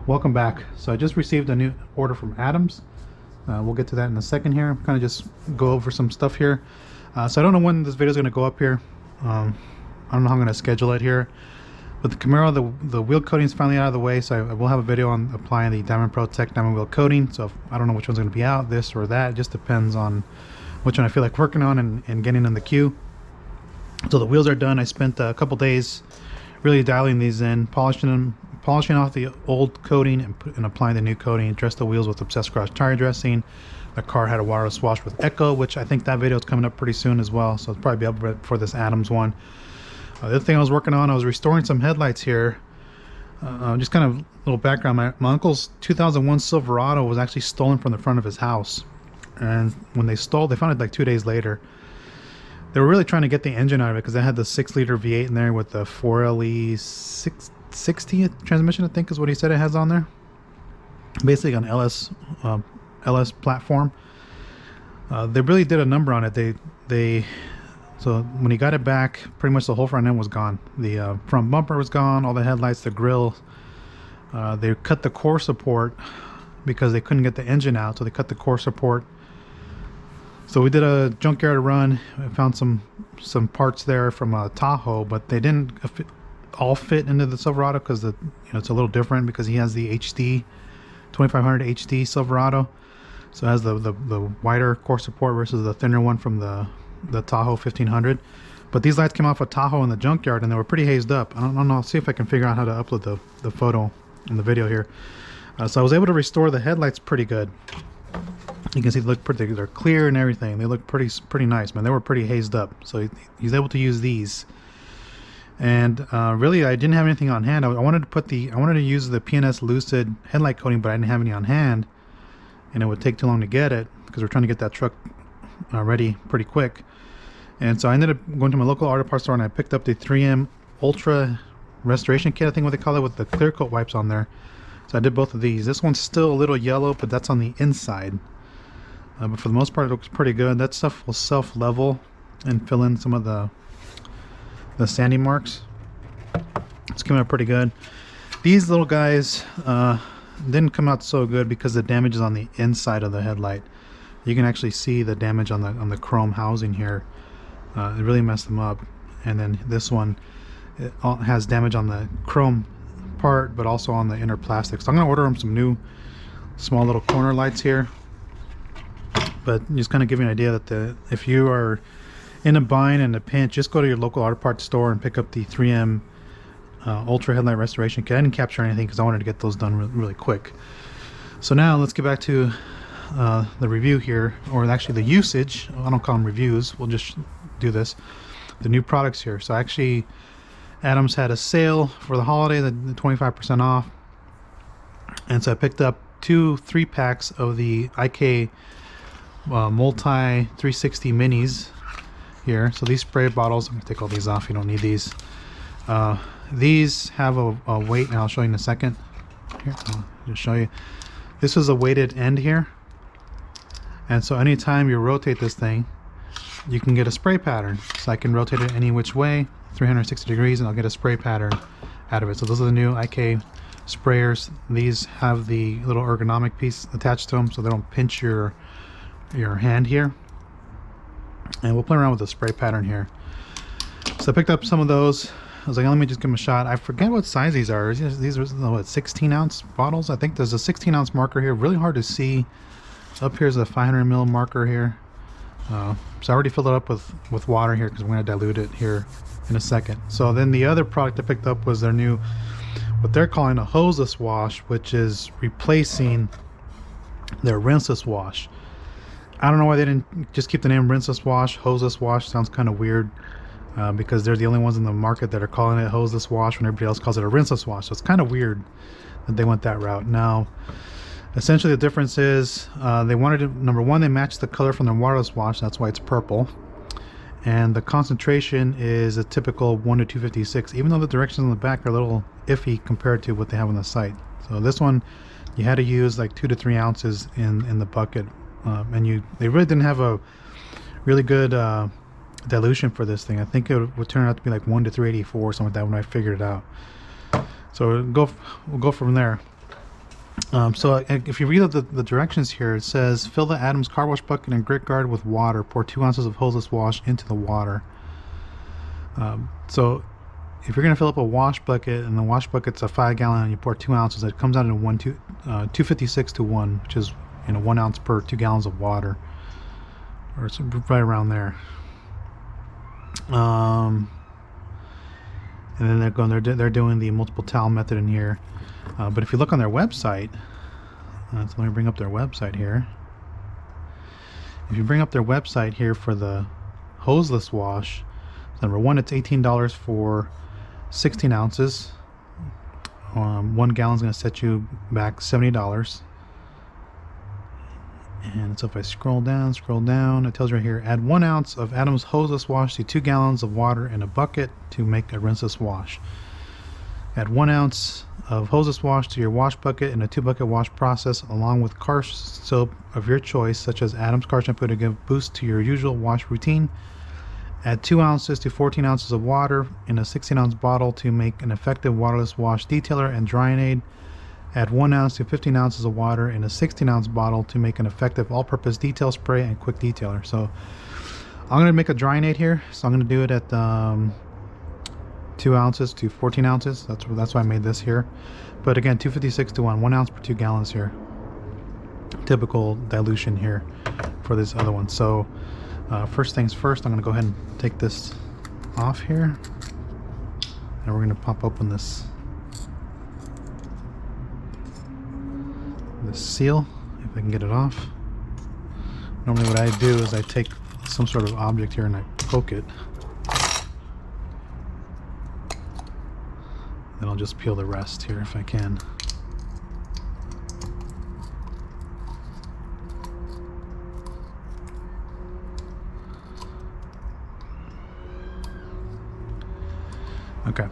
Welcome back. So I just received a new order from Adams. We'll get to that in a second here. Kind of just go over some stuff here. So I don't know when this video is going to go up here. I don't know how I'm going to schedule it here. But the Camaro, the wheel coating is finally out of the way, so I will have a video on applying the Diamond Pro Tech Diamond Wheel Coating. So I don't know which one's going to be out, this or that. It just depends on which one I feel like working on and getting in the queue. So the wheels are done. I spent a couple days really dialing these in, polishing off the old coating and applying the new coating. Dressed the wheels with Obsessed Garage tire dressing. The car had a waterless wash with Echo, which I think that video is coming up pretty soon as well, so it'll probably be up for this Adams one. The other thing I was working on, I was restoring some headlights here. Just kind of a little background. My uncle's 2001 Silverado was actually stolen from the front of his house, and when they stole, they found it like 2 days later. They were really trying to get the engine out of it because they had the 6-liter V8 in there with the 4LE 660 transmission, I think is what he said it has on there. Basically an LS platform. They really did a number on it. So when he got it back, pretty much the whole front end was gone. The front bumper was gone, all the headlights, the grill. They cut the core support because they couldn't get the engine out, so they cut the core support. So we did a junkyard run. I found some parts there from a Tahoe, but they didn't all fit into the Silverado because it's a little different because he has the HD 2500 HD Silverado, so it has the wider core support versus the thinner one from the Tahoe 1500. But these lights came off a Tahoe in the junkyard and they were pretty hazed up. I don't know. I'll see if I can figure out how to upload the photo in the video here. So I was able to restore the headlights pretty good. You can see they look pretty, they're clear and everything. They look pretty nice, man. They were pretty hazed up, so he's able to use these. And really, I didn't have anything on hand. I wanted to use the P&S Lucid headlight coating, but I didn't have any on hand, and it would take too long to get it because we're trying to get that truck ready pretty quick. And so I ended up going to my local auto parts store and I picked up the 3M Ultra Restoration Kit, I think what they call it, with the clear coat wipes on there. So I did both of these. This one's still a little yellow, but that's on the inside. But for the most part, it looks pretty good. That stuff will self-level and fill in some of the sandy marks. It's coming out pretty good. These little guys didn't come out so good because the damage is on the inside of the headlight. You can actually see the damage on the chrome housing here. It really messed them up. And then this one, it has damage on the chrome part, but also on the inner plastic. So I'm going to order them some new small little corner lights here. But just kind of give you an idea that if you are in a bind and a pinch, just go to your local auto parts store and pick up the 3M Ultra Headlight Restoration Kit. I didn't capture anything because I wanted to get those done really quick. So now let's get back to the review here, or actually the usage. I don't call them reviews, we'll just do this. The new products here. So actually Adams had a sale for the holiday, the 25% off, and so I picked up 3 packs of the IK multi 360 minis here. So these spray bottles, I'm gonna take all these off, you don't need these. These have a weight, and I'll show you in a second. Here, I'll just show you. This is a weighted end here, and so anytime you rotate this thing, you can get a spray pattern. So I can rotate it any which way, 360 degrees, and I'll get a spray pattern out of it. So those are the new IK sprayers. These have the little ergonomic piece attached to them so they don't pinch your hand here. And we'll play around with the spray pattern here. So I picked up some of those. I was like, let me just give them a shot. I forget what size these are. These are what, 16-ounce bottles? I think there's a 16-ounce marker here. Really hard to see. Up here's a 500 ml marker here. So I already filled it up with water here because we're going to dilute it here in a second. So then the other product I picked up was their new, what they're calling a Hoseless Wash, which is replacing their Rinseless Wash. I don't know why they didn't just keep the name Rinseless Wash. Hoseless Wash sounds kind of weird because they're the only ones in the market that are calling it Hoseless Wash when everybody else calls it a Rinseless Wash. So it's kind of weird that they went that route. Now, essentially the difference is they wanted to, number one, they matched the color from their waterless wash. That's why it's purple. And the concentration is a typical 1 to 256, even though the directions on the back are a little iffy compared to what they have on the site. So this one, you had to use like 2 to 3 ounces in the bucket. And they really didn't have a really good dilution for this thing. I think it would turn out to be like 1 to 384 or something like that when I figured it out. So we'll go from there. If you read the directions here, it says fill the Adams car wash bucket and grit guard with water. Pour 2 ounces of Hoseless Wash into the water. So if you're going to fill up a wash bucket and the wash bucket's a 5 gallon and you pour 2 ounces, it comes out in 256 to 1, which is 1 ounce per 2 gallons of water, or it's right around there. And then they're doing the multiple towel method in here. But if you look on their website, so let me bring up their website here. If you bring up their website here for the Hoseless Wash, so number one, it's $18 for 16 ounces. 1 gallon is going to set you back $70. And so if I scroll down, it tells you right here, add 1 ounce of Adams Hoseless Wash to 2 gallons of water in a bucket to make a rinseless wash. Add 1 ounce of Hoseless Wash to your wash bucket in a 2-bucket wash process, along with car soap of your choice, such as Adams car shampoo, to give boost to your usual wash routine. Add 2 ounces to 14 ounces of water in a 16-ounce bottle to make an effective waterless wash detailer and drying aid. Add 1 ounce to 15 ounces of water in a 16-ounce bottle to make an effective all-purpose detail spray and quick detailer. So I'm going to make a drying aid here. So I'm going to do it at 2 ounces to 14 ounces. That's why I made this here. But again, 256 to 1 ounce per 2 gallons here. Typical dilution here for this other one. So first things first, I'm going to go ahead and take this off here, and we're going to pop open this seal, if I can get it off. Normally what I do is I take some sort of object here and I poke it. Then I'll just peel the rest here if I can. Okay,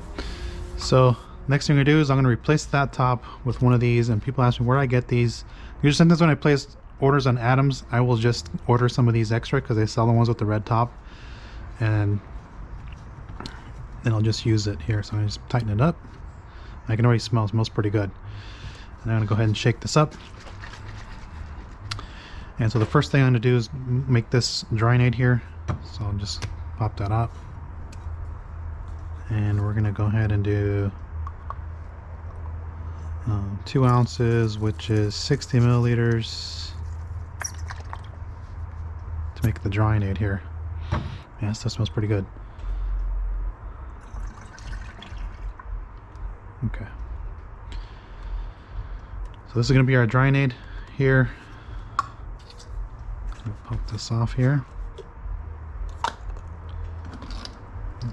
so next thing I'm going to do is I'm going to replace that top with one of these, and people ask me where I get these. Usually sometimes when I place orders on Adams, I will just order some of these extra because they sell the ones with the red top, and then I'll just use it here. So I'm going to just tighten it up. I can already smell, it smells pretty good. And I'm going to go ahead and shake this up. And so the first thing I'm going to do is make this drying aid here. So I'll just pop that up. And we're going to go ahead and do 2 ounces, which is 60 milliliters, to make the drying aid here. Yes, that smells pretty good. Okay. So this is going to be our drying aid here. I'll pop this off here.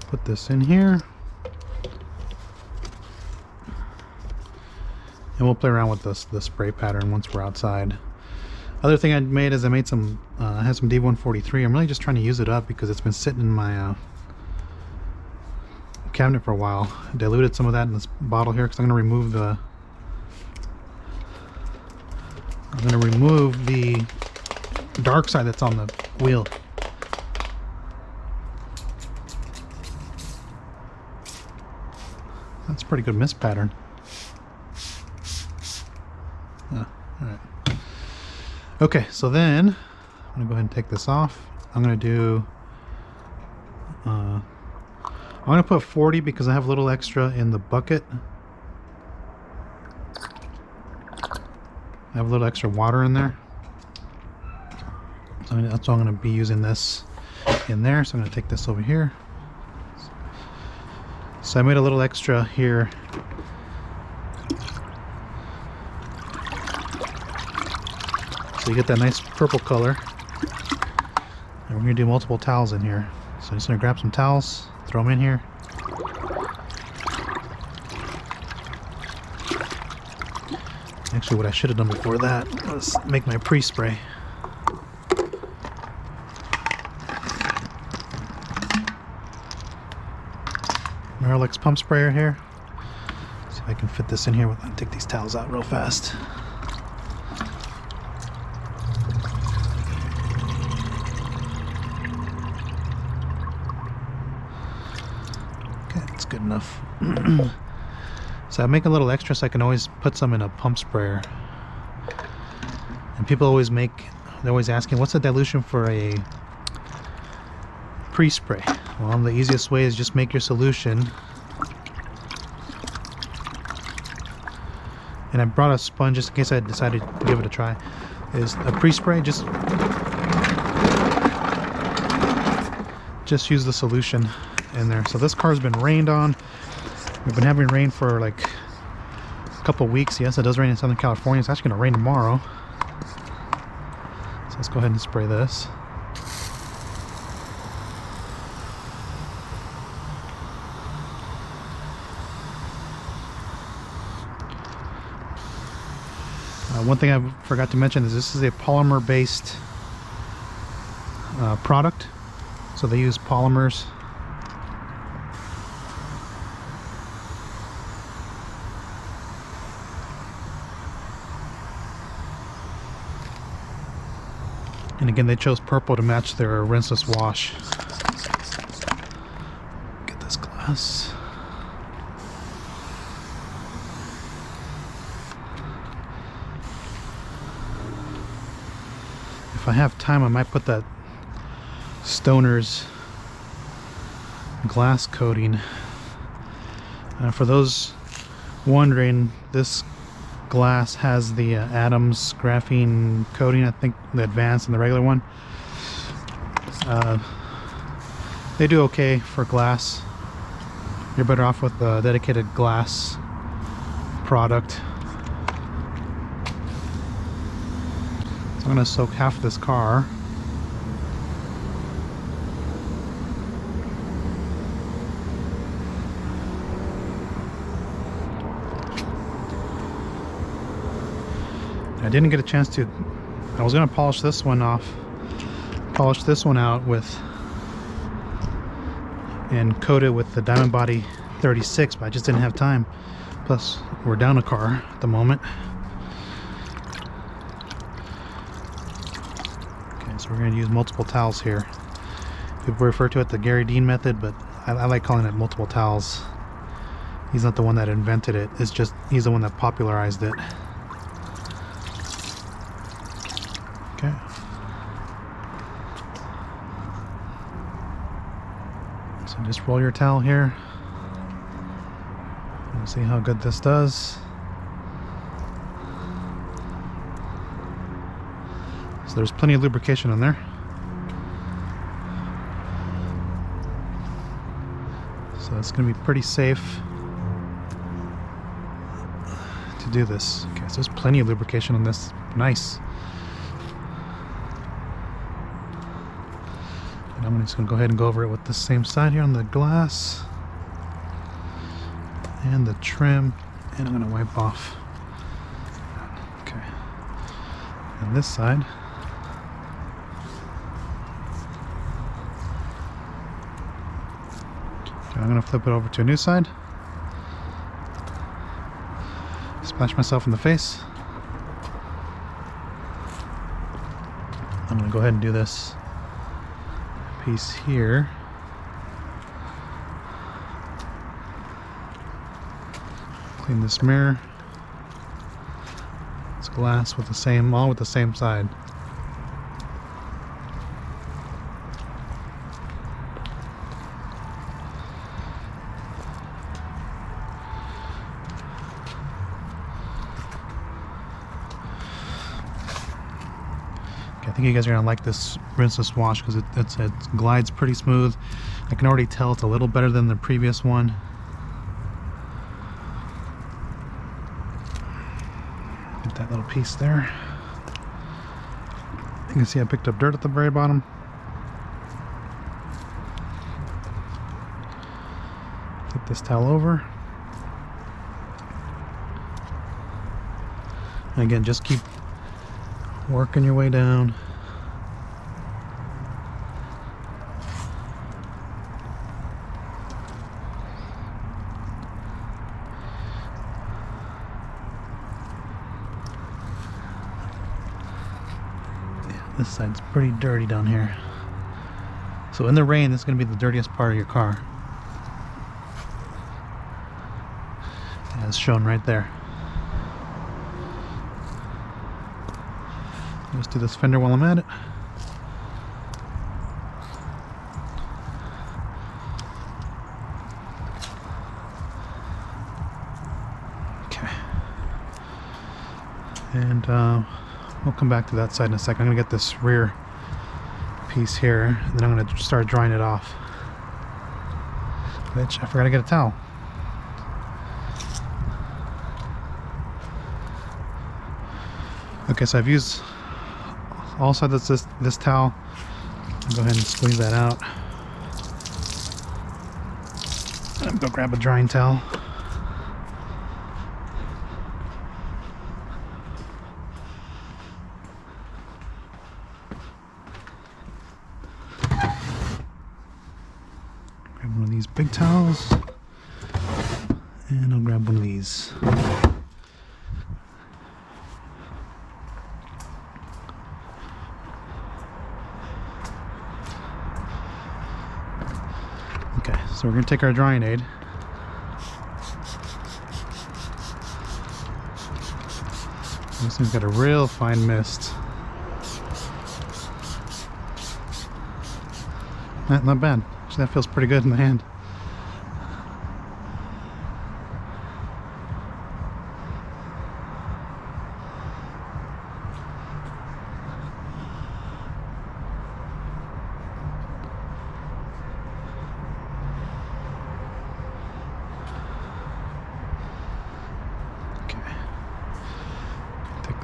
Put this in here. And we'll play around with the spray pattern once we're outside. Other thing I made is I made some, I had some D143. I'm really just trying to use it up because it's been sitting in my cabinet for a while. I diluted some of that in this bottle here because I'm going to remove the dark side that's on the wheel. That's a pretty good mist pattern. Alright. Okay, so then I'm going to go ahead and take this off. I'm going to do I'm going to put 40 because I have a little extra in the bucket. I have a little extra water in there. So that's why I'm going to be using this in there. So I'm going to take this over here. So I made a little extra here. So you get that nice purple color. And we're going to do multiple towels in here. So I'm just going to grab some towels, throw them in here. Actually, what I should have done before that was make my pre-spray. Miralax pump sprayer here. See if I can fit this in here. I'll take these towels out real fast. Okay, that's good enough. So I make a little extra so I can always put some in a pump sprayer. And people always they're always asking, what's the dilution for a pre-spray? Well, the easiest way is just make your solution. And I brought a sponge just in case I decided to give it a try. Is a pre-spray, just use the solution in there. So this car's been rained on. We've been having rain for like a couple weeks. Yes, it does rain in Southern California. It's actually going to rain tomorrow. So let's go ahead and spray this. One thing I forgot to mention is this is a polymer-based product. So they use polymers. And again, they chose purple to match their rinseless wash. Get this glass. If I have time, I might put that Stoner's glass coating. For those wondering, this glass has the Adams graphene coating. I think the advanced and the regular one. They do okay for glass. You're better off with a dedicated glass product. So I'm going to soak half of this car. I didn't get a chance to. I was going to polish this one out with and coat it with the Diamond Body 36, but I just didn't have time. Plus, we're down a car at the moment. Okay, so we're going to use multiple towels here. People refer to it the Gary Dean method, but I like calling it multiple towels. He's not the one that invented it. It's just he's the one that popularized it. Okay. So just roll your towel here. We'll see how good this does. So there's plenty of lubrication in there. So it's going to be pretty safe to do this. Okay, so there's plenty of lubrication on this. Nice. And I'm just going to go ahead and go over it with the same side here on the glass and the trim, and I'm going to wipe off. Okay. And this side. I'm going to flip it over to a new side. Splash myself in the face. I'm going to go ahead and do this piece here. Clean this mirror. It's glass with the same, all with the same side. I think you guys are gonna like this rinseless wash because it glides pretty smooth. I can already tell it's a little better than the previous one. Get that little piece there. You can see I picked up dirt at the very bottom. Flip this towel over. And again, just keep working your way down. This side's pretty dirty down here. So in the rain, this is going to be the dirtiest part of your car. As shown right there. Let's do this fender while I'm at it. Okay. And we'll come back to that side in a second. I'm gonna get this rear piece here, and then I'm gonna start drying it off. Bitch, I forgot to get a towel. Okay, so I've used all sides of this towel. I'll go ahead and squeeze that out. I'm gonna go grab a drying towel. Grab one of these big towels, and I'll grab one of these. Okay, so we're going to take our drying aid. This thing's got a real fine mist. Not bad. Actually, that feels pretty good in the hand.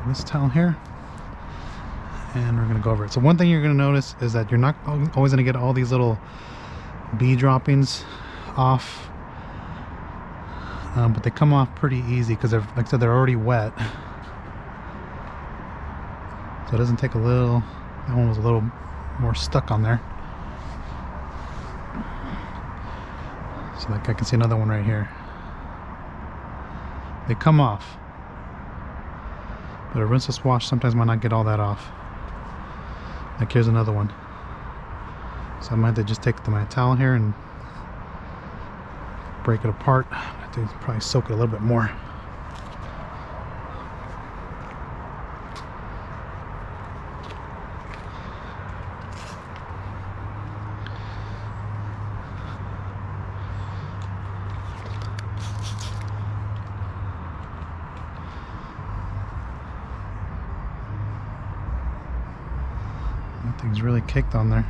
This towel here, and we're going to go over it. So one thing you're going to notice is that you're not always going to get all these little bee droppings off, but they come off pretty easy because they're, like I said, they're already wet. So it doesn't take a little, that one was a little more stuck on there. So like I can see another one right here. They come off. But a rinseless wash sometimes might not get all that off. Like here's another one. So I might have to just take my towel here and break it apart. I have to probably soak it a little bit more. That thing's really kicked on there.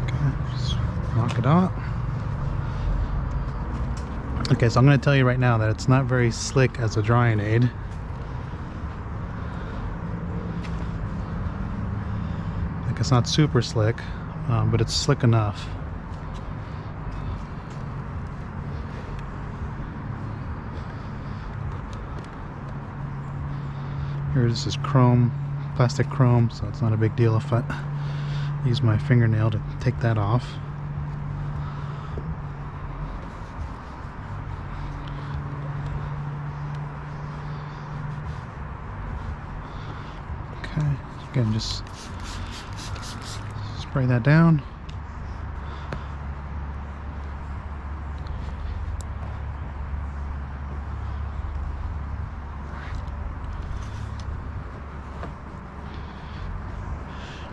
Okay, just knock it out. Okay, so I'm going to tell you right now that it's not very slick as a drying aid. Like it's not super slick, but it's slick enough. Here, this is chrome, plastic chrome, so it's not a big deal if I use my fingernail to take that off. Okay, again, just spray that down.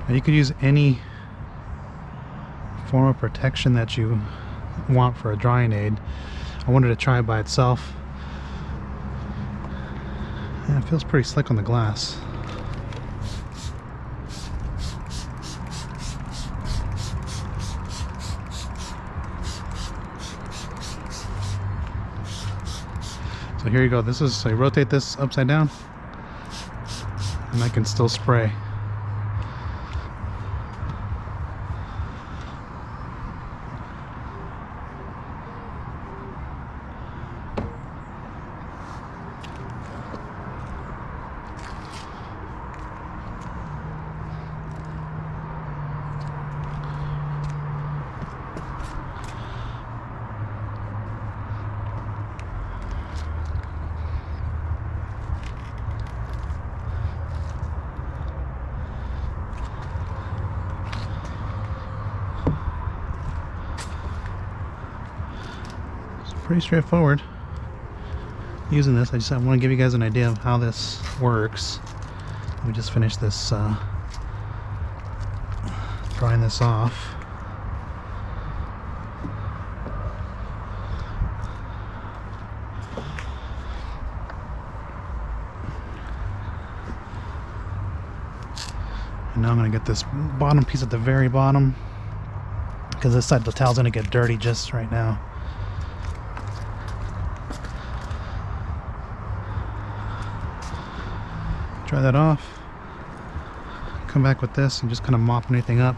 Now you could use any form of protection that you want for a drying aid. I wanted to try it by itself. Yeah, it feels pretty slick on the glass. So here you go. This is, so you rotate this upside down and I can still spray. pretty straightforward using this. I want to give you guys an idea of how this works. Let me just finish this drying this off. And now I'm going to get this bottom piece at the very bottom, because this side of the towel's going to get dirty just right now. Dry that off. Come back with this and just kind of mop anything up.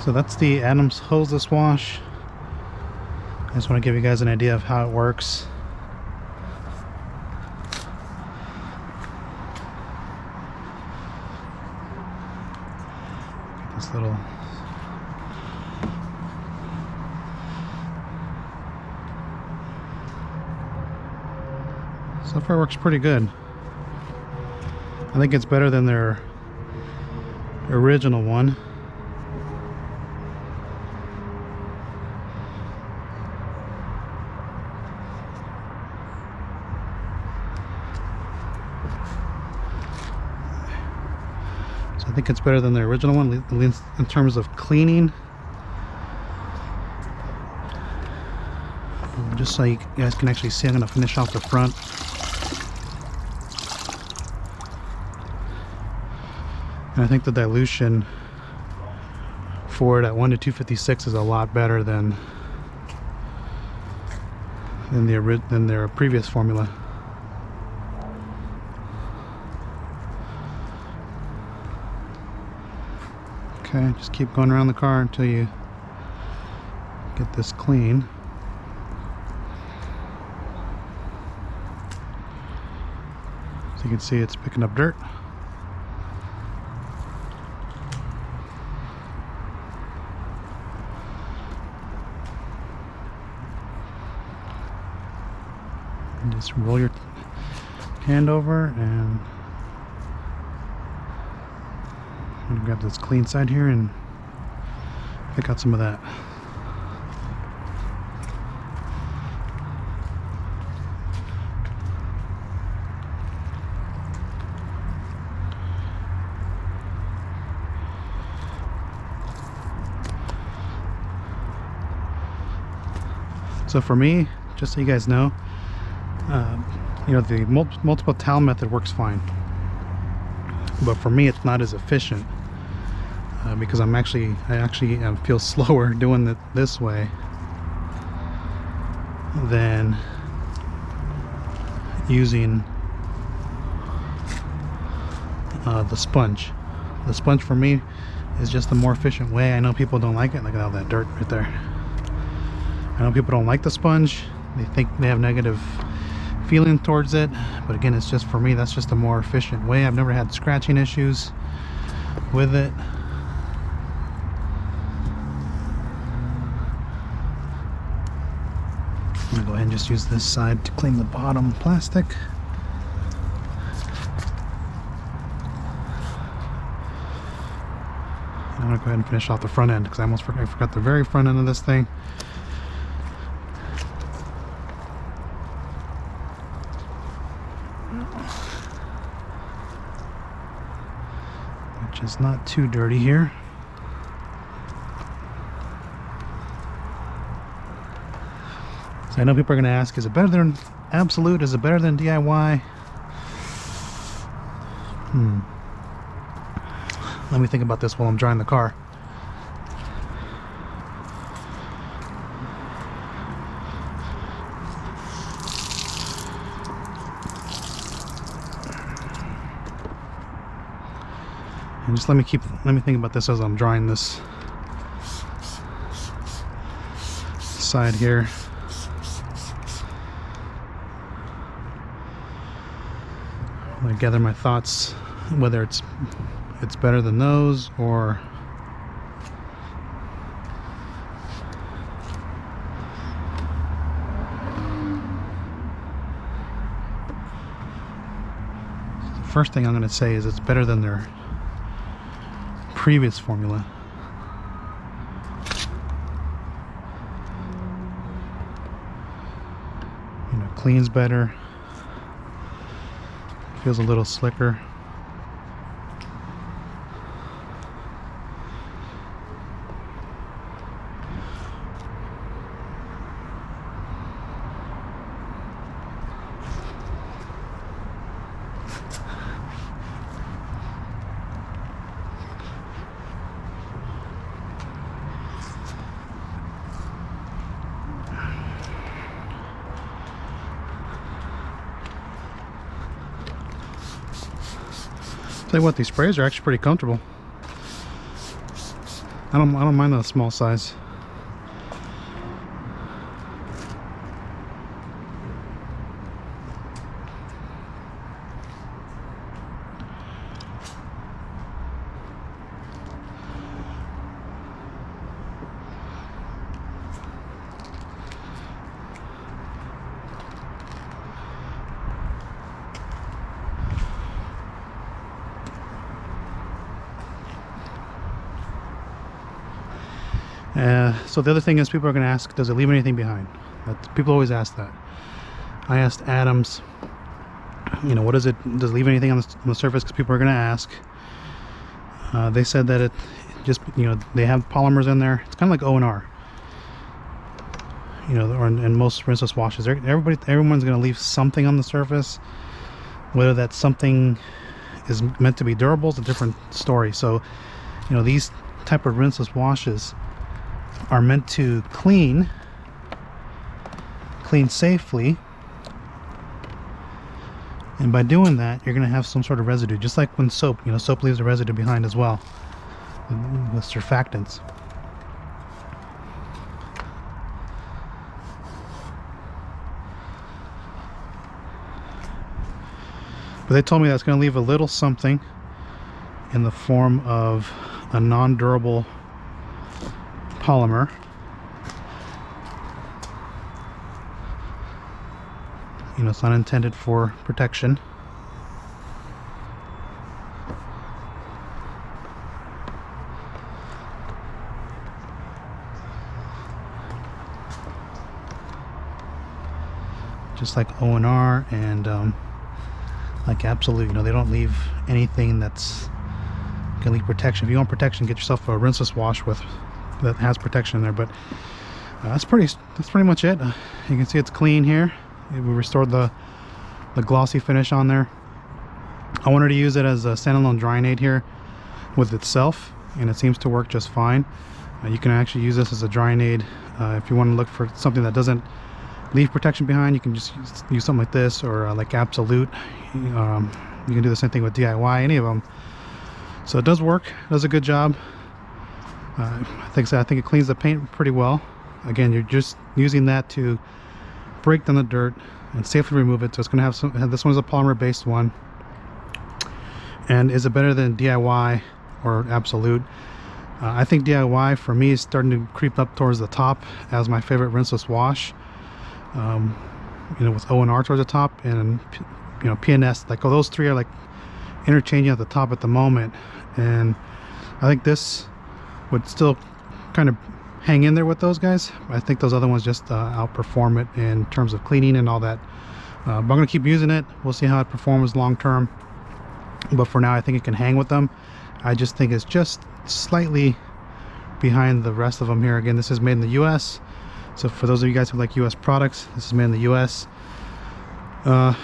So that's the Adams Hoseless Wash. I just want to give you guys an idea of how it works. This little so far works pretty good. I think it's better than their original one. I think it's better than the original one, at least in terms of cleaning. Just so you guys can actually see, I'm going to finish off the front. And I think the dilution for it at 1 to 256 is a lot better than their previous formula. Okay, just keep going around the car until you get this clean. So you can see it's picking up dirt. And just roll your hand over and I'm gonna grab this clean side here and pick out some of that. So for me, just so you guys know, you know, the multiple towel method works fine, but for me it's not as efficient. Because I actually feel slower doing it this way than using the sponge. The sponge for me is just the more efficient way. I know people don't like it. Look at all that dirt right there. I know people don't like the sponge. They think they have negative feeling towards it, but again, it's just, for me, that's just a more efficient way. I've never had scratching issues with it. I'm gonna go ahead and just use this side to clean the bottom plastic. I'm gonna go ahead and finish off the front end because I forgot the very front end of this thing. Which is not too dirty here. So I know people are going to ask, is it better than Absolute? Is it better than DIY? Let me think about this while I'm drying the car. And just let me think about this as I'm drying this side here. I'm gonna gather my thoughts, whether it's better than those or first thing I'm going to say is it's better than their previous formula. You know, cleans better, feels a little slicker. Tell you what, these sprays are actually pretty comfortable. I don't mind the small size. So the other thing is, people are going to ask, does it leave anything behind? People always ask that. I asked Adams, you know, does it leave anything on the surface? Because people are going to ask. They said that it just, you know, they have polymers in there. It's kind of like O&R. You know, or in most rinseless washes, everyone's going to leave something on the surface. Whether that something is meant to be durable is a different story. So, you know, these type of rinseless washes are meant to clean safely, and by doing that you're going to have some sort of residue, just like when soap, you know, soap leaves a residue behind as well with surfactants. But they told me that's going to leave a little something in the form of a non-durable polymer. You know, it's not intended for protection. Just like O&R and like Absolute, you know, they don't leave anything that's gonna leave protection. If you want protection, get yourself a rinseless wash that has protection in there. But that's pretty much it. You can see it's clean here. We restored the glossy finish on there. I wanted to use it as a standalone drying aid here with itself, and it seems to work just fine. You can actually use this as a drying aid if you want to look for something that doesn't leave protection behind. You can just use something like this, or like Absolute. You can do the same thing with DIY, any of them. So it does work. It does a good job. I think it cleans the paint pretty well. Again, you're just using that to break down the dirt and safely remove it. So it's going to have some. This one's a polymer-based one. And is it better than DIY or Absolute? I think DIY for me is starting to creep up towards the top as my favorite rinseless wash. You know, with O&R towards the top, and you know, P&S, like, those three are like interchanging at the top at the moment. And I think this would still kind of hang in there with those guys. I think those other ones just outperform it in terms of cleaning and all that. But I'm going to keep using it. We'll see how it performs long term. But for now, I think it can hang with them. I just think it's just slightly behind the rest of them here. Again, this is made in the US. So for those of you guys who like US products, this is made in the US. You know,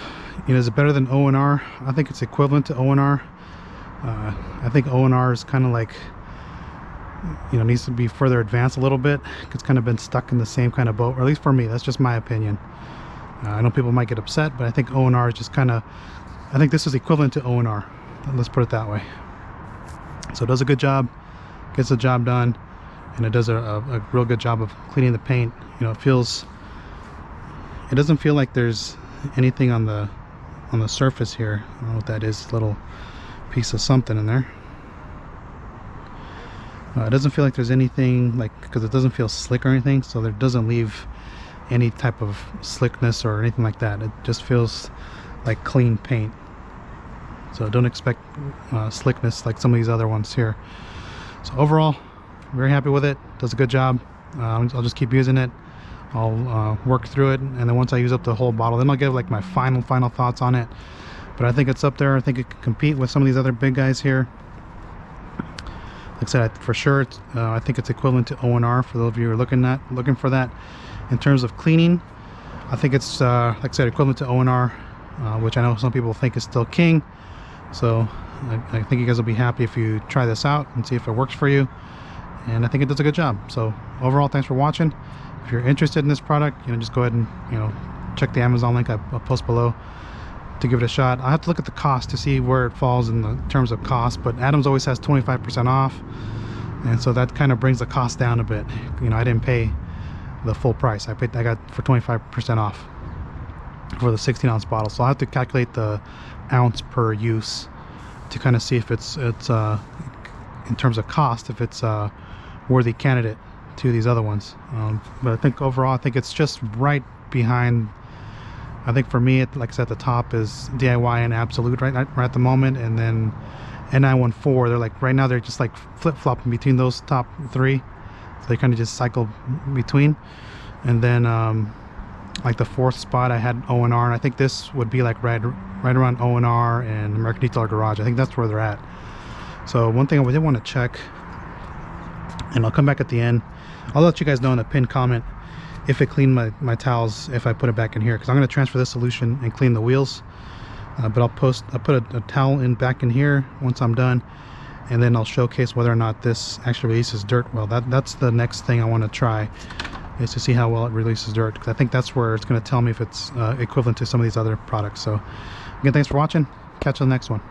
is it better than O&R? I think it's equivalent to O&R. I think O&R is kind of like, you know, needs to be further advanced a little bit. It's kind of been stuck in the same kind of boat, or at least for me. That's just my opinion. I know people might get upset, but I think O&R is just kind of, I think this is equivalent to O&R. Let's put it that way. So it does a good job, gets the job done, and it does a real good job of cleaning the paint. You know, it doesn't feel like there's anything on the surface here. I don't know what that is, a little piece of something in there. It doesn't feel like there's anything, like, because it doesn't feel slick or anything, so it doesn't leave any type of slickness or anything like that. It just feels like clean paint. So don't expect slickness like some of these other ones here. So overall, very happy with it. Does a good job. I'll just keep using it. I'll work through it, and then once I use up the whole bottle, then I'll give like my final thoughts on it. But I think it's up there. I think it can compete with some of these other big guys here. Like I said, for sure, I think it's equivalent to O&R for those of you who are looking for that. In terms of cleaning, I think it's like I said, equivalent to O&R, which I know some people think is still king. So I think you guys will be happy if you try this out and see if it works for you. And I think it does a good job. So overall, thanks for watching. If you're interested in this product, just go ahead and check the Amazon link I'll post below to give it a shot. I have to look at the cost to see where it falls in the terms of cost, but Adams always has 25% off, and so that kind of brings the cost down a bit. I didn't pay the full price. I got for 25% off for the 16-ounce bottle, so I have to calculate the ounce per use to kind of see if it's in terms of cost, if it's a worthy candidate to these other ones. But I think overall, I think it's just right behind. I think for me, like I said, the top is DIY and Absolute right at the moment, and then N914. They're like right now they're just like flip-flopping between those top three, so they kind of just cycle between. And then like the fourth spot, I had O&R, and I think this would be like right around O&R and American Detail Garage. I think that's where they're at. So one thing I did want to check, and I'll come back at the end. I'll let you guys know in the pinned comment if it cleaned my towels if I put it back in here, because I'm going to transfer this solution and clean the wheels. But I'll put a towel back in here once I'm done, and then I'll showcase whether or not this actually releases dirt well. That's the next thing I want to try, is to see how well it releases dirt, because I think that's where it's going to tell me if it's equivalent to some of these other products. So again, thanks for watching. Catch you on the next one.